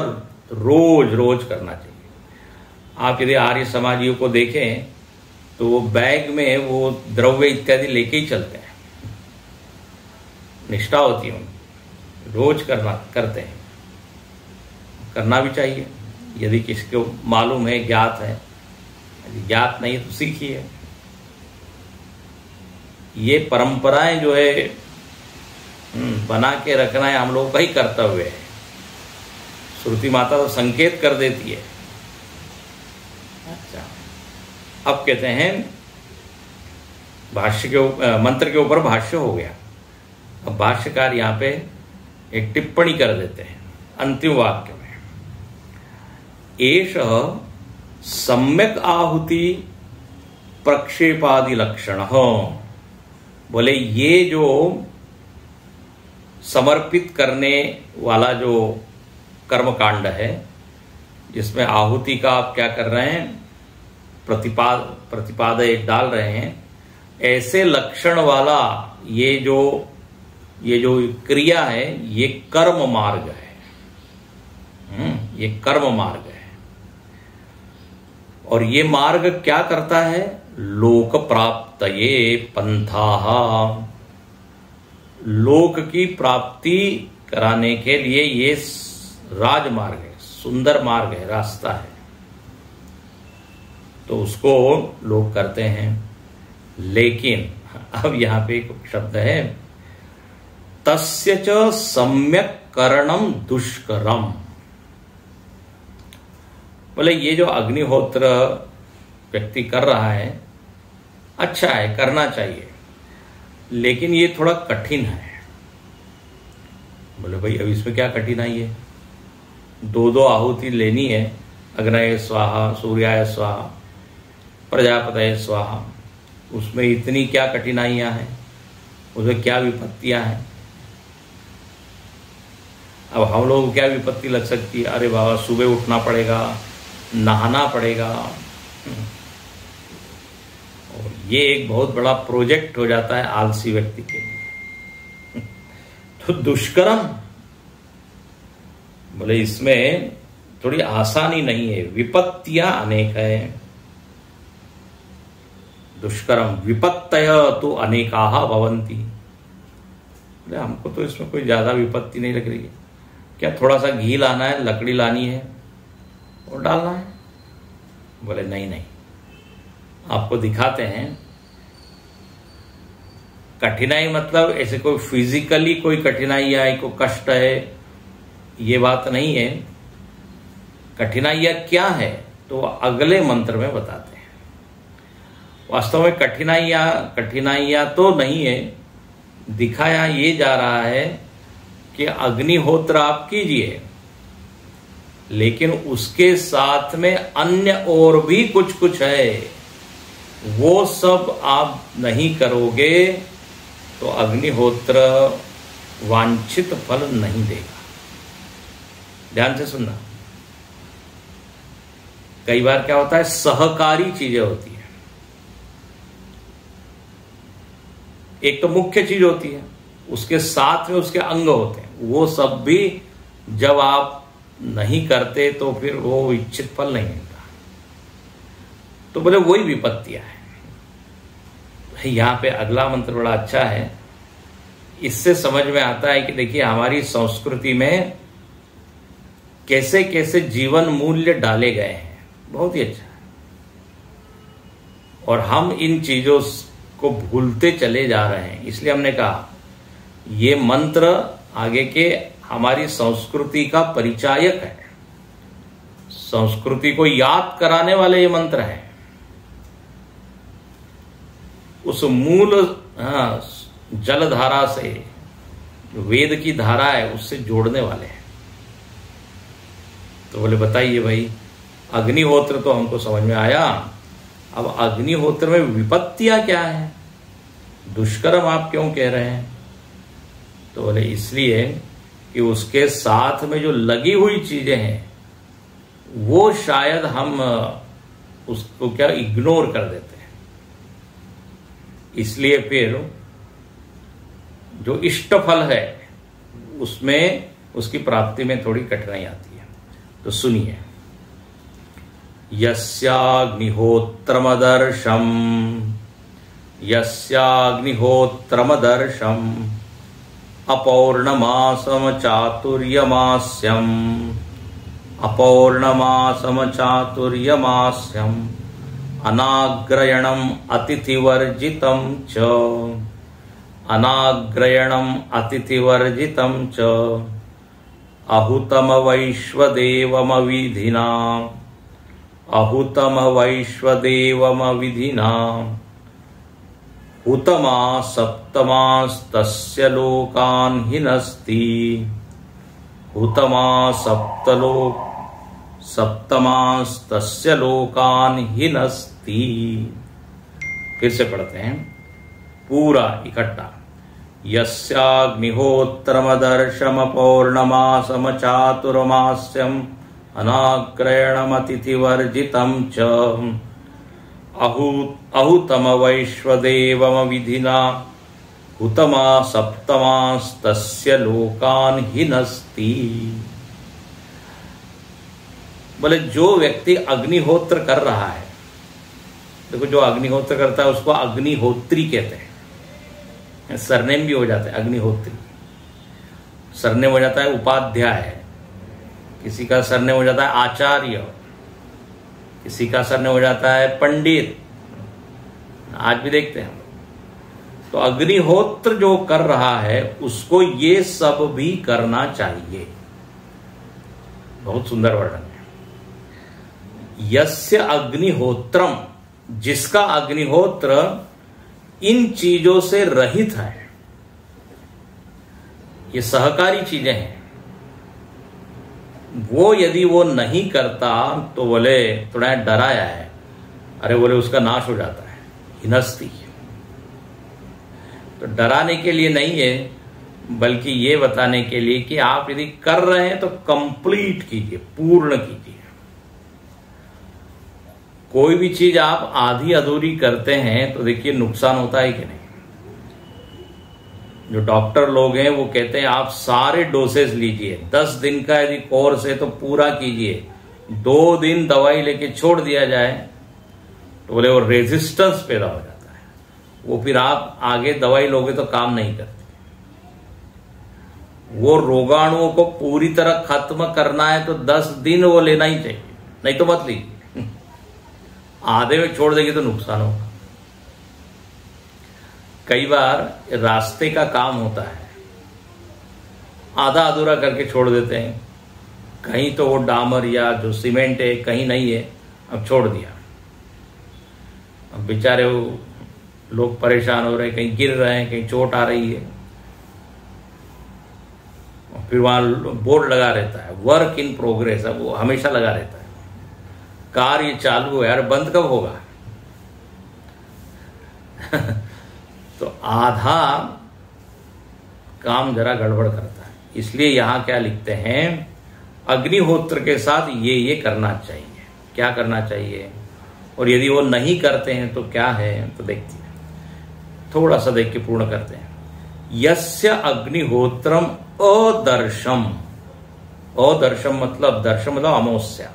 रोज रोज करना चाहिए। आप यदि आर्य समाजियों को देखें तो वो बैग में वो द्रव्य इत्यादि लेके ही चलते हैं, निष्ठा होती है उनकी, रोज करते हैं, करना भी चाहिए। यदि किसी को मालूम है, ज्ञात है, यदि ज्ञात नहीं तो सीखिए। ये परंपराएं जो है बना के रखना है हम लोगों का ही कर्तव्य है। श्रुति माता तो संकेत कर देती है। अच्छा, अब कहते हैं भाष्य के मंत्र के ऊपर भाष्य हो गया। अब भाष्यकार यहाँ पे एक टिप्पणी कर देते हैं अंतिम वाक्य में, एष सम्यक आहुति प्रक्षेपादि लक्षण। बोले ये जो समर्पित करने वाला जो कर्मकांड है, जिसमें आहुति का आप क्या कर रहे हैं, प्रतिपाद एक डाल रहे हैं, ऐसे लक्षण वाला ये जो क्रिया है, ये कर्म मार्ग है। ये कर्म मार्ग है, और ये मार्ग क्या करता है, लोक प्राप्तये पंथाः, लोक की प्राप्ति कराने के लिए ये राजमार्ग है, सुंदर मार्ग है, रास्ता है, तो उसको लोग करते हैं। लेकिन अब यहां पे एक शब्द है, तस्य च सम्यक करणम दुष्करम। बोले ये जो अग्निहोत्र व्यक्ति कर रहा है अच्छा है, करना चाहिए, लेकिन ये थोड़ा कठिन है। बोले भाई अब इसमें क्या कठिनाई है, दो आहुति लेनी है, अग्नये स्वाहा, सूर्याय स्वाहा, प्रजापतये स्वाहा, उसमें इतनी क्या कठिनाइयां हैं, उसमें क्या विपत्तियां हैं। अब हम लोगों को क्या विपत्ति लग सकती है, अरे बाबा सुबह उठना पड़ेगा, नहाना पड़ेगा, और ये एक बहुत बड़ा प्रोजेक्ट हो जाता है आलसी व्यक्ति के लिए। तो दुष्कर्म, बोले इसमें थोड़ी आसानी नहीं है, विपत्तियां अनेक है। दुष्कर्म विपत्तय तो अनेकाः भवन्ति। बोले हमको तो इसमें कोई ज्यादा विपत्ति नहीं लग रही है, क्या थोड़ा सा घी लाना है, लकड़ी लानी है और डालना है। बोले नहीं नहीं, आपको दिखाते हैं। कठिनाई मतलब ऐसे कोई फिजिकली कोई कठिनाई है, कोई कष्ट है, ये बात नहीं है। कठिनाइयां क्या है तो अगले मंत्र में बताते हैं। वास्तव में कठिनाइयां तो नहीं है, दिखाया ये जा रहा है कि अग्निहोत्र आप कीजिए, लेकिन उसके साथ में अन्य और भी कुछ कुछ है, वो सब आप नहीं करोगे तो अग्निहोत्र वांछित फल नहीं देगा। ध्यान से सुनना। कई बार क्या होता है, सहकारी चीजें होती है। एक तो मुख्य चीज होती है, उसके साथ में उसके अंग होते हैं, वो सब भी जब आप नहीं करते तो फिर वो इच्छित फल नहीं मिलता। तो बोले वही विपत्तियां हैं। यहां पे अगला मंत्र बड़ा अच्छा है, इससे समझ में आता है कि देखिए हमारी संस्कृति में कैसे कैसे जीवन मूल्य डाले गए हैं, बहुत ही अच्छा है। और हम इन चीजों को भूलते चले जा रहे हैं। इसलिए हमने कहा ये मंत्र आगे के हमारी संस्कृति का परिचायक है, संस्कृति को याद कराने वाले ये मंत्र हैं। उस मूल जलधारा से, वेद की धारा है, उससे जोड़ने वाले हैं। तो बोले बताइए भाई, अग्निहोत्र तो हमको समझ में आया, अब अग्निहोत्र में विपत्तियां क्या है, दुष्कर्म आप क्यों कह रहे हैं। तो बोले इसलिए कि उसके साथ में जो लगी हुई चीजें हैं वो शायद हम उसको क्या इग्नोर कर देते हैं, इसलिए फिर जो इष्ट फल है उसमें उसकी प्राप्ति में थोड़ी कठिनाई आती है। तो सुनिए, यस्याग्निहोत्रमदर्शम अपौर्णमासम चातुर्यमास्यम अनाग्रयणम अतिथिवर्जितम च अहुतम वैश्वदेवमविधिना हुतमा सप्तमास्तस्य लोकान् हिनस्ति। हुतमा सप्तमास्तस्य लोकान हिनस्ति। फिर से पढ़ते हैं पूरा इकट्ठा। यस्याग्निहोत्रमदर्शम पौर्णमासम चातुर्मास्यम अनाग्रयणमतिथिवर्जितं च अहुतम वैश्वदेवम विधिना हुतमा सप्तमास्तस्य लोकान हिनस्ति। बोले जो व्यक्ति अग्निहोत्र कर रहा है, देखो जो अग्निहोत्र करता है उसको अग्निहोत्री कहते हैं, सरनेम भी हो जाता है अग्निहोत्री, सरनेम हो जाता है उपाध्याय, किसी का सरनेम हो जाता है आचार्य, किसी का सरनेम हो जाता है पंडित, आज भी देखते हैं। तो अग्निहोत्र जो कर रहा है उसको ये सब भी करना चाहिए। बहुत सुंदर वर्णन है। यस्य अग्निहोत्रम, जिसका अग्निहोत्र इन चीजों से रहित है, ये सहकारी चीजें हैं, वो यदि वो नहीं करता तो बोले थोड़ा डराया है, अरे बोले उसका नाश हो जाता है, हिनस्ति। तो डराने के लिए नहीं है, बल्कि ये बताने के लिए कि आप यदि कर रहे हैं तो कंप्लीट कीजिए, पूर्ण कीजिए। कोई भी चीज आप आधी अधूरी करते हैं तो देखिए नुकसान होता है कि नहीं। जो डॉक्टर लोग हैं वो कहते हैं आप सारे डोसेज लीजिए, 10 दिन का यदि कोर्स है तो पूरा कीजिए, 2 दिन दवाई लेके छोड़ दिया जाए तो बोले वो रेजिस्टेंस पैदा हो जाता है, वो फिर आप आगे दवाई लोगे तो काम नहीं करती। वो रोगाणुओं को पूरी तरह खत्म करना है तो 10 दिन वो लेना ही चाहिए, नहीं तो मत लीजिए। आधे में छोड़ देंगे तो नुकसान होगा। कई बार रास्ते का काम होता है, आधा अधूरा करके छोड़ देते हैं, कहीं तो वो डामर या जो सीमेंट है कहीं नहीं है, अब छोड़ दिया, अब बेचारे वो लोग परेशान हो रहे हैं, कहीं गिर रहे हैं, कहीं चोट आ रही है, फिर वहां बोर्ड लगा रहता है वर्क इन प्रोग्रेस, अब वो हमेशा लगा रहता है, कार्य चालू है, यार बंद कब होगा। तो आधा काम जरा गड़बड़ करता है। इसलिए यहां क्या लिखते हैं, अग्निहोत्र के साथ ये करना चाहिए। क्या करना चाहिए, और यदि वो नहीं करते हैं तो क्या है, तो देखते हैं, थोड़ा सा देख के पूर्ण करते हैं। यस्य अग्निहोत्रम अदर्शम, अदर्शम मतलब दर्शम मतलब अमावस्या,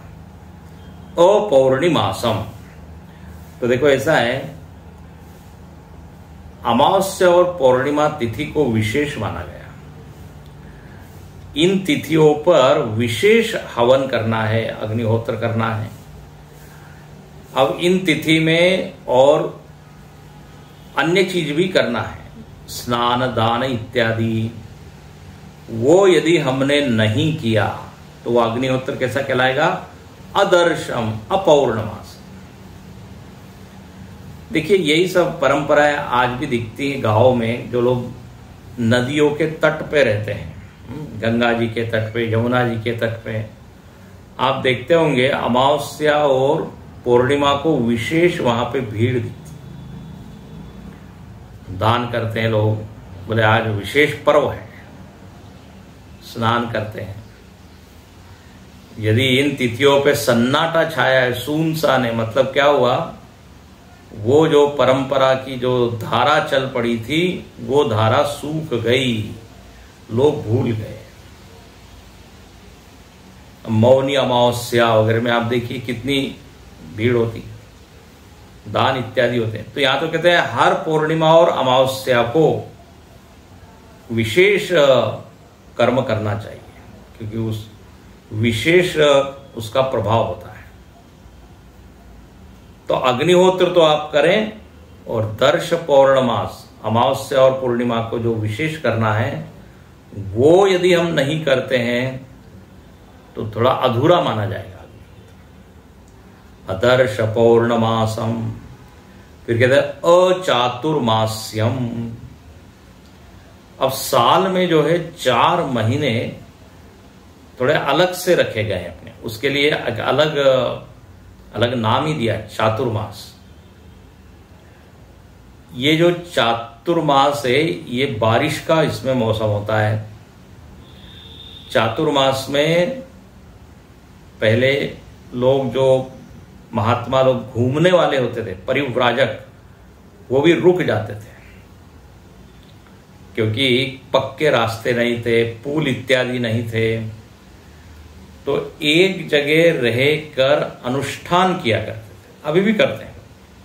अपौर्णिमासम। तो देखो ऐसा है, अमावस्या और पौर्णिमा तिथि को विशेष माना गया। इन तिथियों पर विशेष हवन करना है, अग्निहोत्र करना है। अब इन तिथि में और अन्य चीज भी करना है, स्नान दान इत्यादि। वो यदि हमने नहीं किया तो वो अग्निहोत्र कैसा कहलाएगा, अदर्शम, अपौर्णमास। देखिए यही सब परंपराएं आज भी दिखती है गांव में। जो लोग नदियों के तट पे रहते हैं, गंगा जी के तट पे, यमुना जी के तट पे, आप देखते होंगे अमावस्या और पूर्णिमा को विशेष वहां पे भीड़ दिखती, दान करते हैं लोग, बोले आज विशेष पर्व है, स्नान करते हैं। यदि इन तिथियों पे सन्नाटा छाया है, सुनसान है, मतलब क्या हुआ, वो जो परंपरा की जो धारा चल पड़ी थी वो धारा सूख गई, लोग भूल गए। मौनी अमावस्या वगैरह में आप देखिए कितनी भीड़ होती, दान इत्यादि होते हैं। तो यहां तो कहते हैं हर पूर्णिमा और अमावस्या को विशेष कर्म करना चाहिए, क्योंकि उस विशेष उसका प्रभाव होता है। तो अग्निहोत्र तो आप करें, और दर्श पौर्णमास, अमावस्या और पूर्णिमा को जो विशेष करना है वो यदि हम नहीं करते हैं तो थोड़ा अधूरा माना जाएगा। अदर्श पौर्णमासम, फिर कहते हैं अचातुर्मास्यम। अब साल में जो है 4 महीने थोड़े अलग से रखे गए हैं अपने, उसके लिए अलग अलग नाम ही दिया है, चातुर्मास। ये जो चातुर्मास है ये बारिश का इसमें मौसम होता है। चातुर्मास में पहले लोग जो महात्मा लोग घूमने वाले होते थे, परिव्राजक, वो भी रुक जाते थे क्योंकि पक्के रास्ते नहीं थे, पुल इत्यादि नहीं थे, तो एक जगह रहकर अनुष्ठान किया करते थे। अभी भी करते हैं,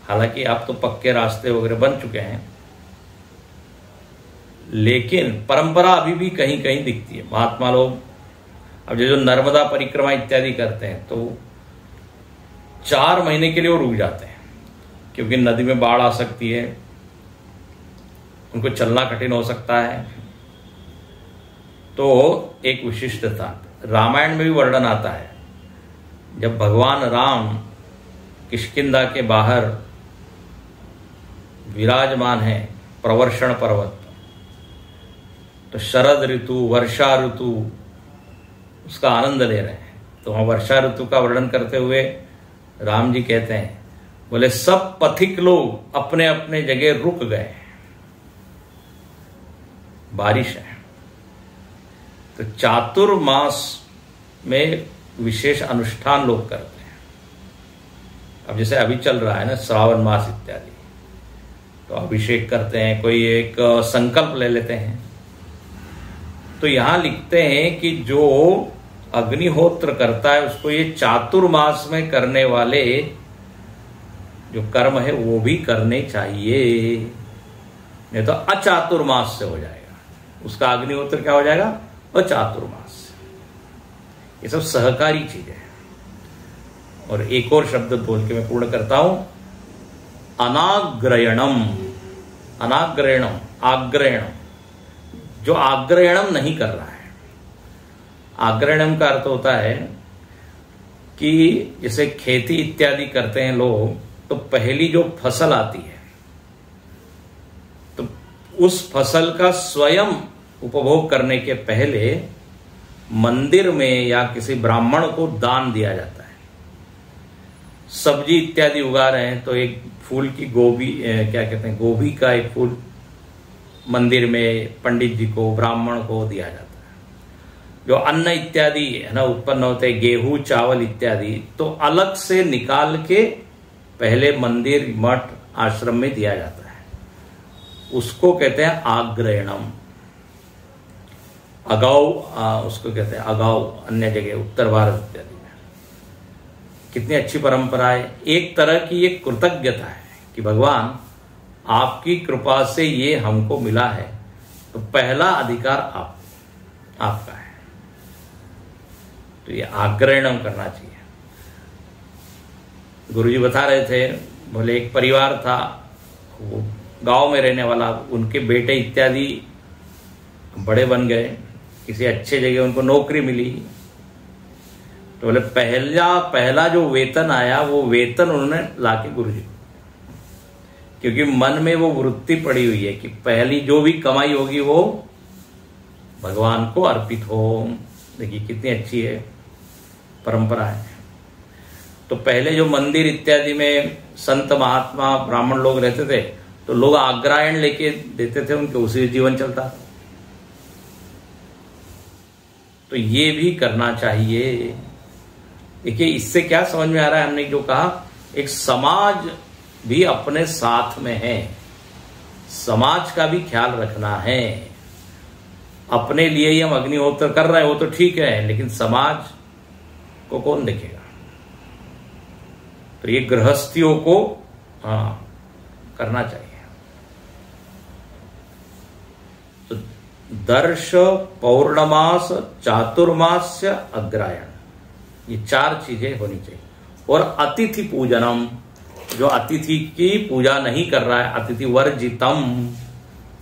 हालांकि अब तो पक्के रास्ते वगैरह बन चुके हैं, लेकिन परंपरा अभी भी कहीं कहीं दिखती है। महात्मा लोग अब जो नर्मदा परिक्रमा इत्यादि करते हैं तो 4 महीने के लिए वो रुक जाते हैं क्योंकि नदी में बाढ़ आ सकती है, उनको चलना कठिन हो सकता है। तो एक विशिष्टता रामायण में भी वर्णन आता है, जब भगवान राम किष्किंधा के बाहर विराजमान है प्रवर्षण पर्वत, तो शरद ऋतु, वर्षा ऋतु, उसका आनंद ले रहे हैं। तो वहां वर्षा ऋतु का वर्णन करते हुए राम जी कहते हैं, बोले सब पथिक लोग अपने अपने जगह रुक गए, बारिश है। तो चातुर्मास में विशेष अनुष्ठान लोग करते हैं। अब जैसे अभी चल रहा है ना श्रावण मास इत्यादि, तो अभिषेक करते हैं, कोई एक संकल्प ले लेते हैं। तो यहां लिखते हैं कि जो अग्निहोत्र करता है उसको ये चातुर्मास में करने वाले जो कर्म है वो भी करने चाहिए, नहीं तो अचातुर्मास से हो जाएगा, उसका अग्निहोत्र क्या हो जाएगा, अचातुर्मास। ये सब सहकारी चीजें हैं। और एक और शब्द बोल के मैं पूर्ण करता हूं, अनाग्रयणम। अनाग्रयणम, आग्रयणम, जो आग्रयणम नहीं कर रहा है। आग्रयणम का अर्थ होता है कि जैसे खेती इत्यादि करते हैं लोग, तो पहली जो फसल आती है तो उस फसल का स्वयं उपभोग करने के पहले मंदिर में या किसी ब्राह्मण को दान दिया जाता है। सब्जी इत्यादि उगा रहे हैं तो एक फूल की गोभी, क्या कहते हैं, गोभी का एक फूल मंदिर में पंडित जी को, ब्राह्मण को दिया जाता है। जो अन्न इत्यादि है ना उत्पन्न होते हैं, गेहूं, चावल इत्यादि, तो अलग से निकाल के पहले मंदिर, मठ, आश्रम में दिया जाता है। उसको कहते हैं आग्रयणम। अगाऊ उसको कहते हैं अगाऊ, अन्य जगह उत्तर भारत इत्यादि में। कितनी अच्छी परंपरा है। एक तरह की एक कृतज्ञता है कि भगवान आपकी कृपा से ये हमको मिला है, तो पहला अधिकार आपका है। तो ये आग्रहण करना चाहिए। गुरुजी बता रहे थे, बोले एक परिवार था, वो गांव में रहने वाला, उनके बेटे इत्यादि बड़े बन गए, किसी अच्छे जगह उनको नौकरी मिली, तो बोले पहला जो वेतन आया वो वेतन उन्होंने लाके गुरुजी को, क्योंकि मन में वो वृत्ति पड़ी हुई है कि पहली जो भी कमाई होगी वो भगवान को अर्पित हो। देखिए कितनी अच्छी है परंपरा है। तो पहले जो मंदिर इत्यादि में संत महात्मा ब्राह्मण लोग रहते थे, तो लोग आग्रायण लेके देते थे, उनके उसी जीवन चलता था। तो ये भी करना चाहिए। देखिए इससे क्या समझ में आ रहा है, हमने जो कहा, एक समाज भी अपने साथ में है, समाज का भी ख्याल रखना है। अपने लिए ही हम अग्निहोत्र कर रहे हैं वो तो ठीक है, लेकिन समाज को कौन देखेगा। तो ये गृहस्थियों को करना चाहिए। तो दर्श, पौर्णमास, चातुर्मास्य, अग्रायण, ये 4 चीजें होनी चाहिए। और अतिथि पूजनम, जो अतिथि की पूजा नहीं कर रहा है, अतिथि वर्जितम,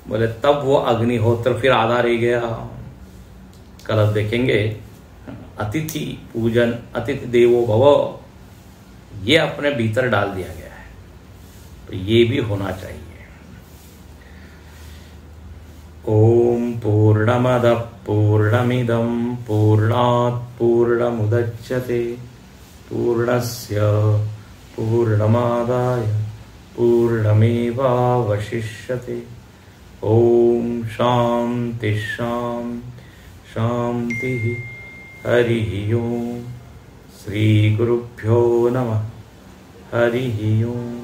बोले तब वो अग्निहोत्र फिर आधा रह गया। कल अब देखेंगे अतिथि पूजन, अतिथि देवो भव, ये अपने भीतर डाल दिया गया है, तो ये भी होना चाहिए। ओम पूर्णमदः पूर्णमिदं पूर्णात् पूर्णमुदच्यते पूर्णस्य पूर्णमादाय पूर्णमेवावशिष्यते। ओम शांति शांति हरि ओम। श्री गुरुभ्यो नमः। हरि ओम।